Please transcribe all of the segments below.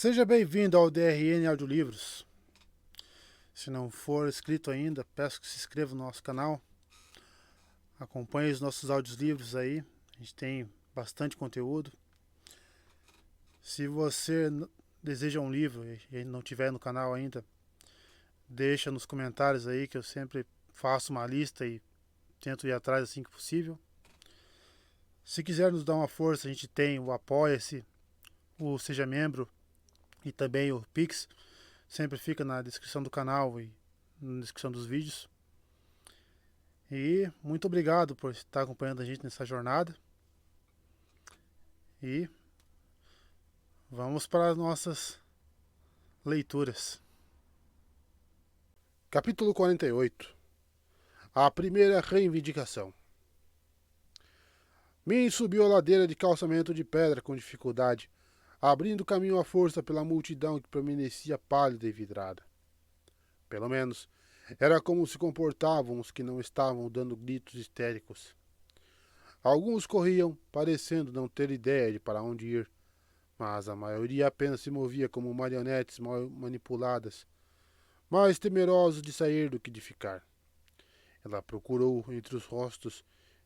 Seja bem-vindo ao DRN Audiolivros. Se não for inscrito ainda, peço que se inscreva no nosso canal. Acompanhe os nossos audiolivros aí. A gente tem bastante conteúdo. Se você deseja um livro e não tiver no canal ainda, deixa nos comentários aí que eu sempre faço uma lista e tento ir atrás assim que possível. Se quiser nos dar uma força, a gente tem o Apoia-se, o Seja Membro e também o Pix. Sempre fica na descrição do canal e na descrição dos vídeos. E muito obrigado por estar acompanhando a gente nessa jornada. E vamos para as nossas leituras. Capítulo 48. A primeira reivindicação. Min subiu a ladeira de calçamento de pedra com dificuldade, abrindo caminho à força pela multidão que permanecia pálida e vidrada. Pelo menos, era como se comportavam os que não estavam dando gritos histéricos. Alguns corriam, parecendo não ter ideia de para onde ir, mas a maioria apenas se movia como marionetes mal manipuladas, mais temerosos de sair do que de ficar. Ela procurou entre os rostos,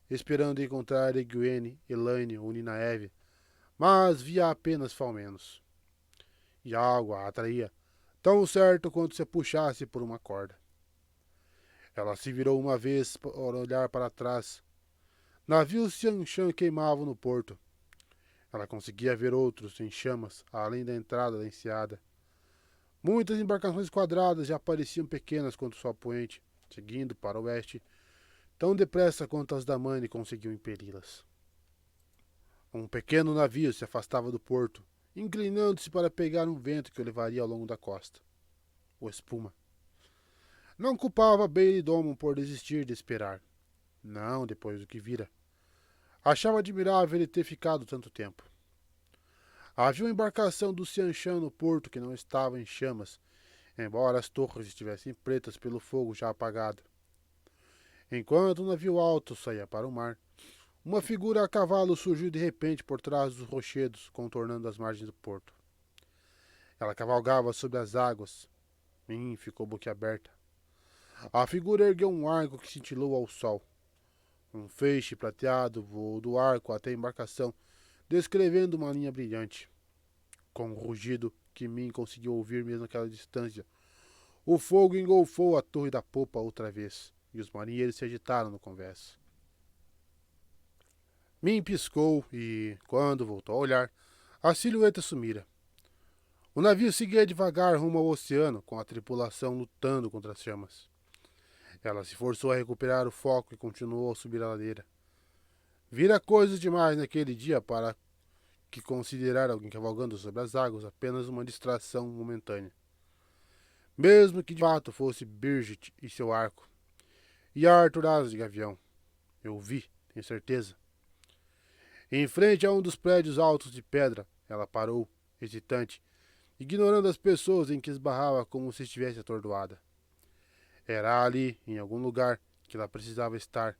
esperando encontrar Egwene, Elaine ou Ninaeve, mas via apenas Falmenos. E algo a atraía, tão certo quanto se a puxasse por uma corda. Ela se virou uma vez para olhar para trás. Navios Xiangshan queimavam no porto. Ela conseguia ver outros em chamas, além da entrada da enseada. Muitas embarcações quadradas já pareciam pequenas quanto sua poente, seguindo para o oeste, tão depressa quanto as da Mane conseguiam impeli-las. Um pequeno navio se afastava do porto, inclinando-se para pegar um vento que o levaria ao longo da costa. O Espuma. Não culpava Bailey Domon por desistir de esperar. Não, depois do que vira. Achava admirável ele ter ficado tanto tempo. Havia uma embarcação do Xiangshan no porto que não estava em chamas, embora as torres estivessem pretas pelo fogo já apagado. Enquanto o navio alto saía para o mar, uma figura a cavalo surgiu de repente por trás dos rochedos, contornando as margens do porto. Ela cavalgava sobre as águas. Min ficou boquiaberta. A figura ergueu um arco que cintilou ao sol. Um feixe prateado voou do arco até a embarcação, descrevendo uma linha brilhante. Com um rugido que Min conseguiu ouvir mesmo naquela distância, o fogo engolfou a torre da popa outra vez, e os marinheiros se agitaram no convés. Min piscou e, quando voltou a olhar, a silhueta sumira. O navio seguia devagar rumo ao oceano, com a tripulação lutando contra as chamas. Ela se forçou a recuperar o foco e continuou a subir a ladeira. Vira coisas demais naquele dia para que considerar alguém cavalgando sobre as águas apenas uma distração momentânea. Mesmo que de fato fosse Birgit e seu arco. E Arthur Asa de Gavião. Eu vi, tenho certeza. Em frente a um dos prédios altos de pedra, ela parou, hesitante, ignorando as pessoas em que esbarrava como se estivesse atordoada. Era ali, em algum lugar, que ela precisava estar.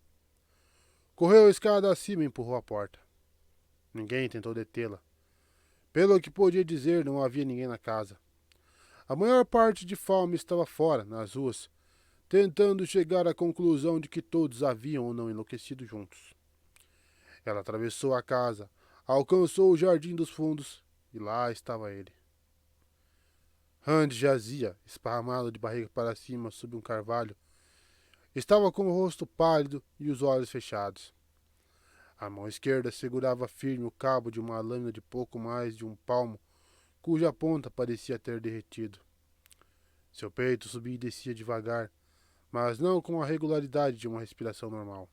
Correu a escada acima e empurrou a porta. Ninguém tentou detê-la. Pelo que podia dizer, não havia ninguém na casa. A maior parte de Falme estava fora, nas ruas, tentando chegar à conclusão de que todos haviam ou não enlouquecido juntos. Ela atravessou a casa, alcançou o jardim dos fundos, e lá estava ele. Rand jazia, esparramado de barriga para cima sob um carvalho. Estava com o rosto pálido e os olhos fechados. A mão esquerda segurava firme o cabo de uma lâmina de pouco mais de um palmo, cuja ponta parecia ter derretido. Seu peito subia e descia devagar, mas não com a regularidade de uma respiração normal.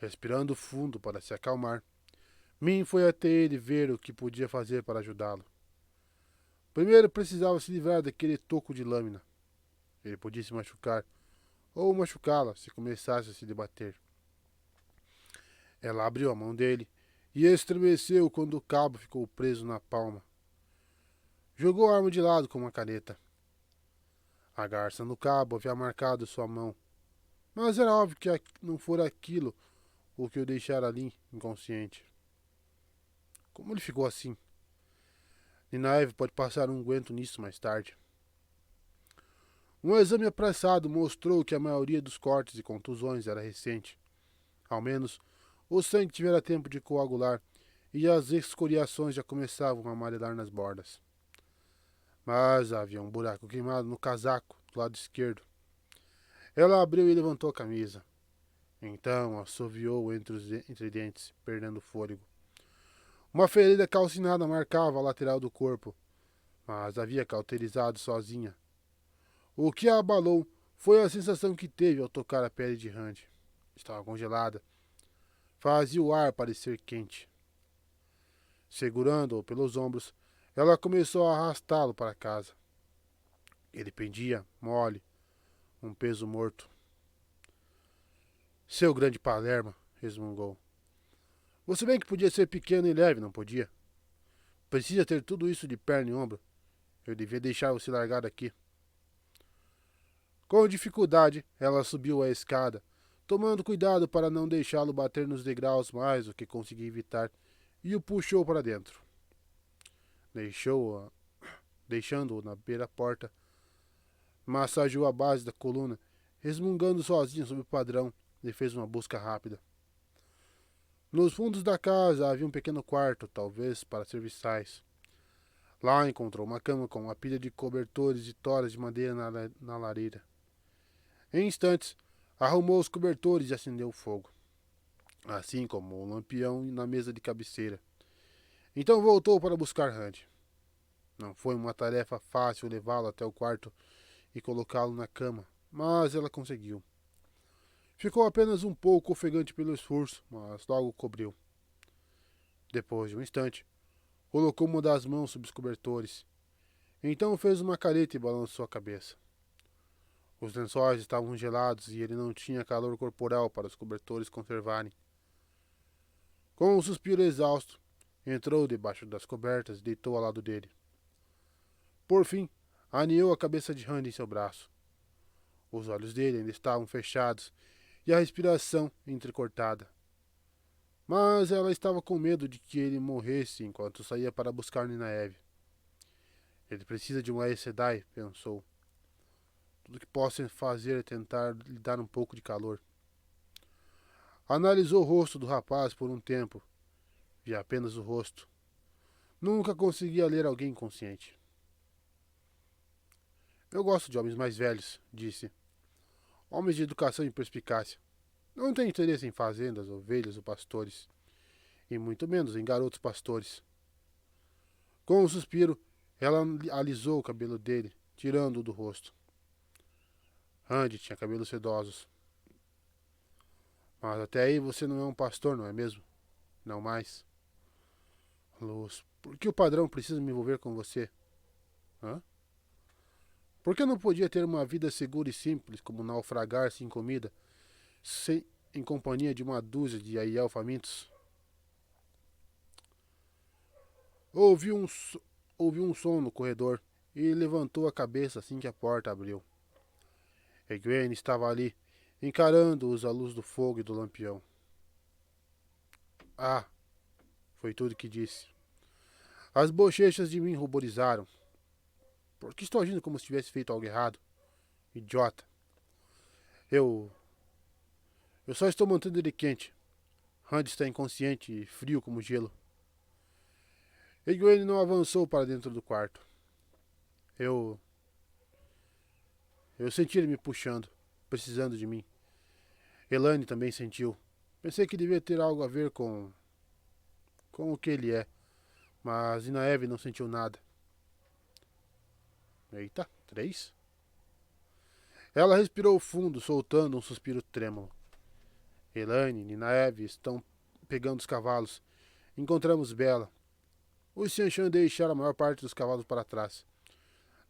Respirando fundo para se acalmar, Min foi até ele ver o que podia fazer para ajudá-lo. Primeiro precisava se livrar daquele toco de lâmina. Ele podia se machucar, ou machucá-la se começasse a se debater. Ela abriu a mão dele e estremeceu quando o cabo ficou preso na palma. Jogou a arma de lado com uma caneta. A garça no cabo havia marcado sua mão, mas era óbvio que não fora aquilo o que o deixara ali, inconsciente. Como ele ficou assim? Ninaeve pode passar um aguento nisso mais tarde. Um exame apressado mostrou que a maioria dos cortes e contusões era recente. Ao menos, o sangue tivera tempo de coagular e as escoriações já começavam a amarelar nas bordas. Mas havia um buraco queimado no casaco do lado esquerdo. Ela abriu e levantou a camisa. Então assoviou entre dentes, perdendo o fôlego. Uma ferida calcinada marcava a lateral do corpo, mas havia cauterizado sozinha. O que a abalou foi a sensação que teve ao tocar a pele de Randy. Estava congelada. Fazia o ar parecer quente. Segurando-o pelos ombros, ela começou a arrastá-lo para casa. Ele pendia, mole, um peso morto. Seu grande Palermo, resmungou. Você bem que podia ser pequeno e leve, não podia? Precisa ter tudo isso de perna e ombro. Eu devia deixar você largado aqui. Com dificuldade, ela subiu a escada, tomando cuidado para não deixá-lo bater nos degraus mais do que conseguia evitar, e o puxou para dentro. Deixando-o na beira-porta, massageou a base da coluna, resmungando sozinho sobre o padrão, e fez uma busca rápida. Nos fundos da casa havia um pequeno quarto, talvez para serviçais. Lá encontrou uma cama com uma pilha de cobertores e toras de madeira na lareira. Em instantes, arrumou os cobertores e acendeu o fogo, assim como o lampião na mesa de cabeceira. Então voltou para buscar Randy. Não foi uma tarefa fácil levá-lo até o quarto e colocá-lo na cama, mas ela conseguiu. Ficou apenas um pouco ofegante pelo esforço, mas logo cobriu. Depois de um instante, colocou uma das mãos sob os cobertores. Então fez uma careta e balançou a cabeça. Os lençóis estavam gelados e ele não tinha calor corporal para os cobertores conservarem. Com um suspiro exausto, entrou debaixo das cobertas e deitou ao lado dele. Por fim, aninhou a cabeça de Randy em seu braço. Os olhos dele ainda estavam fechados e a respiração entrecortada. Mas ela estava com medo de que ele morresse enquanto saía para buscar Ninaeve. Ele precisa de um Aes Sedai, pensou. Tudo que posso fazer é tentar lhe dar um pouco de calor. Analisou o rosto do rapaz por um tempo. Via apenas o rosto. Nunca conseguia ler alguém inconsciente. Eu gosto de homens mais velhos, disse. Homens de educação e perspicácia. Não tenho interesse em fazendas, ovelhas ou pastores. E muito menos em garotos pastores. Com um suspiro, ela alisou o cabelo dele, tirando-o do rosto. Randy tinha cabelos sedosos. Mas até aí você não é um pastor, não é mesmo? Não mais. Luz, por que o padrão precisa me envolver com você? Hã? Por que eu não podia ter uma vida segura e simples, como naufragar sem comida, em companhia de uma dúzia de Aiel famintos? Ouviu um som no corredor e levantou a cabeça assim que a porta abriu. Egwene estava ali, encarando-os à luz do fogo e do lampião. Ah, foi tudo que disse. As bochechas de mim ruborizaram. Por que estou agindo como se tivesse feito algo errado? Idiota. Eu só estou mantendo ele quente. Randy está inconsciente e frio como gelo. Egwene não avançou para dentro do quarto. Eu senti ele me puxando, precisando de mim. Elaine também sentiu. Pensei que devia ter algo a ver com o que ele é, mas Ninaeve não sentiu nada. Eita, 3? Ela respirou fundo, soltando um suspiro trêmulo. Elaine e Ninaeve estão pegando os cavalos. Encontramos Bela. Os Xianshan deixaram a maior parte dos cavalos para trás.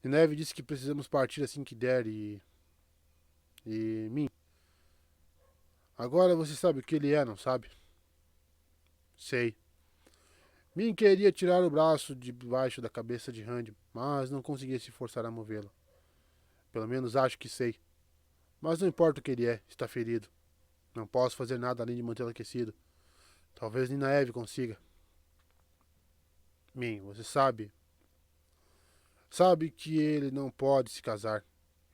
Ninaeve disse que precisamos partir assim que der e Min. Agora você sabe o que ele é, não sabe? Sei. Min queria tirar o braço de baixo da cabeça de Randy, mas não conseguia se forçar a movê-lo. Pelo menos acho que sei. Mas não importa o que ele é, está ferido. Não posso fazer nada além de mantê-lo aquecido. Talvez Ninaeve consiga. Min, você sabe. Sabe que ele não pode se casar.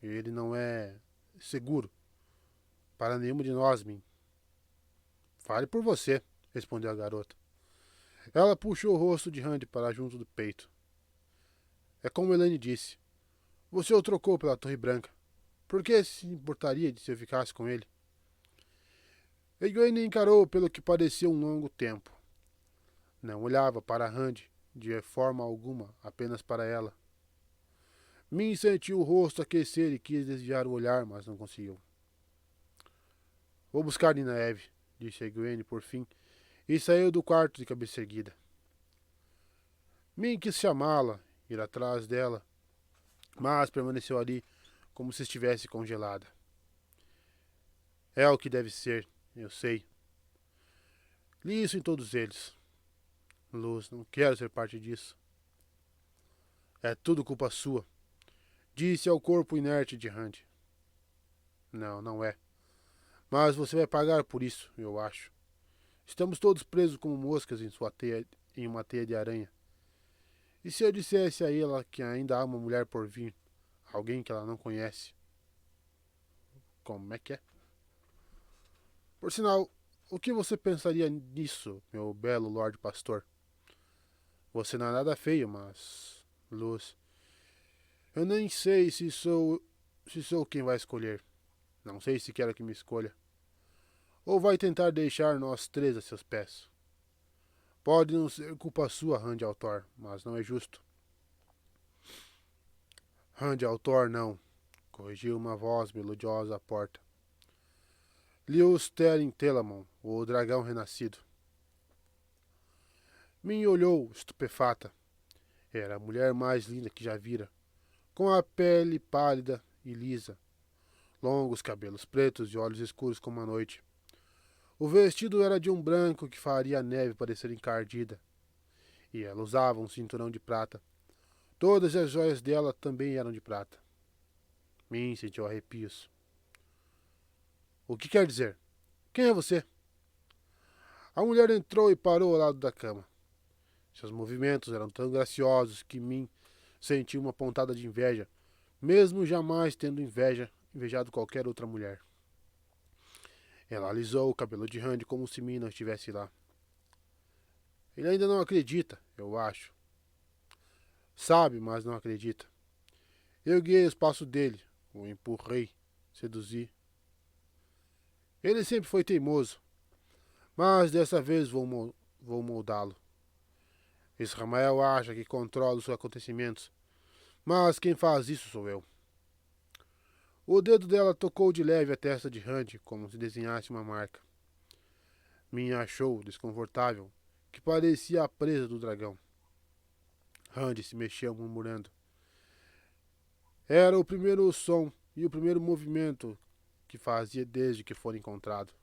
Ele não é seguro para nenhum de nós, Min. Fale por você, respondeu a garota. Ela puxou o rosto de Randy para junto do peito. É como Elaine disse. Você o trocou pela Torre Branca. Por que se importaria de se eu ficasse com ele? Egwene encarou pelo que parecia um longo tempo. Não olhava para Randy de forma alguma, apenas para ela. Min sentiu o rosto aquecer e quis desviar o olhar, mas não conseguiu. Vou buscar Nina Eve, disse Egwene por fim, e saiu do quarto de cabeça erguida. Min quis chamá-la, ir atrás dela, mas permaneceu ali como se estivesse congelada. É o que deve ser, eu sei. Li isso em todos eles. Luz, não quero ser parte disso. É tudo culpa sua, disse ao corpo inerte de Randy. Não, não é. Mas você vai pagar por isso, eu acho. Estamos todos presos como moscas em uma teia de aranha. E se eu dissesse a ela que ainda há uma mulher por vir, alguém que ela não conhece? Como é que é? Por sinal, o que você pensaria nisso, meu belo Lorde Pastor? Você não é nada feio, mas... Luz... Eu nem sei se sou quem vai escolher. Não sei se quero que me escolha. Ou vai tentar deixar nós três a seus pés. Pode não ser culpa sua, Randy Altor, mas não é justo. Randy Altor, não, corrigiu uma voz melodiosa à porta. Lewis Terin Telamon, o dragão renascido. Min olhou, estupefata. Era a mulher mais linda que já vira, com a pele pálida e lisa, longos cabelos pretos e olhos escuros como a noite. O vestido era de um branco que faria a neve parecer encardida, e ela usava um cinturão de prata. Todas as joias dela também eram de prata. Min sentiu arrepios. O que quer dizer? Quem é você? A mulher entrou e parou ao lado da cama. Seus movimentos eram tão graciosos que Min sentiu uma pontada de inveja, mesmo jamais tendo invejado qualquer outra mulher. Ela alisou o cabelo de Randy como se Min não estivesse lá. Ele ainda não acredita, eu acho. Sabe, mas não acredita. Eu guiei os passos dele, o empurrei, seduzi. Ele sempre foi teimoso, mas dessa vez vou moldá-lo. Israel acha que controla os acontecimentos, mas quem faz isso sou eu. O dedo dela tocou de leve a testa de Randy, como se desenhasse uma marca. Minha achou desconfortável, que parecia a presa do dragão. Randy se mexeu, murmurando. Era o primeiro som e o primeiro movimento que fazia desde que fora encontrado.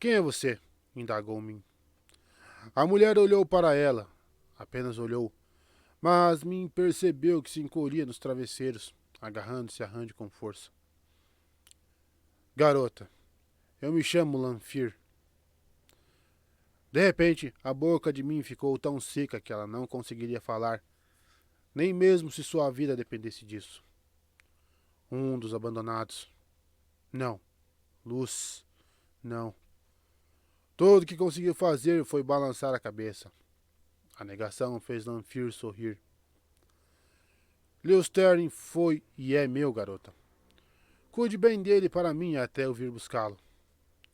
Quem é você? Indagou Min. A mulher olhou para ela, apenas olhou, mas Min percebeu que se encolhia nos travesseiros, agarrando-se a Randy com força. Garota, eu me chamo Lanfir. De repente, a boca de Min ficou tão seca que ela não conseguiria falar, nem mesmo se sua vida dependesse disso. Um dos abandonados. Não. Luz. Não. Tudo o que conseguiu fazer foi balançar a cabeça. A negação fez Lanfir sorrir. Leosterrin foi e é meu, garota. Cuide bem dele para mim até eu vir buscá-lo.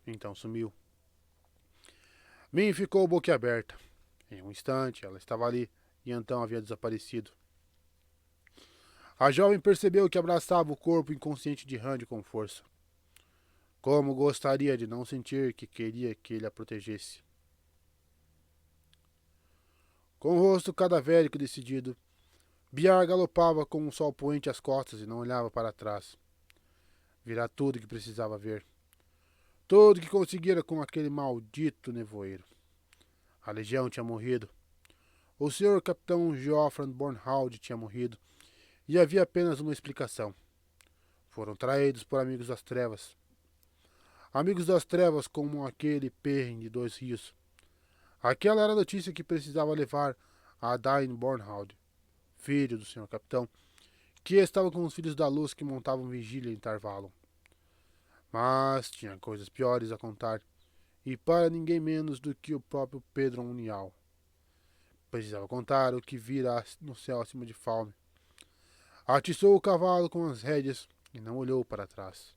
Então sumiu. Min ficou boquiaberta. Em um instante, ela estava ali e então havia desaparecido. A jovem percebeu que abraçava o corpo inconsciente de Randy com força. Como gostaria de não sentir que queria que ele a protegesse. Com o rosto cadavérico e decidido, Biar galopava com o sol poente às costas e não olhava para trás. Virá tudo que precisava ver. Tudo que conseguira com aquele maldito nevoeiro. A legião tinha morrido. O senhor capitão Geoffrey Bornhald tinha morrido. E havia apenas uma explicação. Foram traídos por amigos das trevas. Amigos das trevas como aquele Perrin de Dois Rios. Aquela era a notícia que precisava levar a Dain Bornhald. filho do senhor capitão, que estava com os filhos da luz que montavam vigília em Tarvalon. Mas tinha coisas piores a contar, e para ninguém menos do que o próprio Pedro Unial. Precisava contar o que vira no céu acima de Falme. Atiçou o cavalo com as rédeas e não olhou para trás.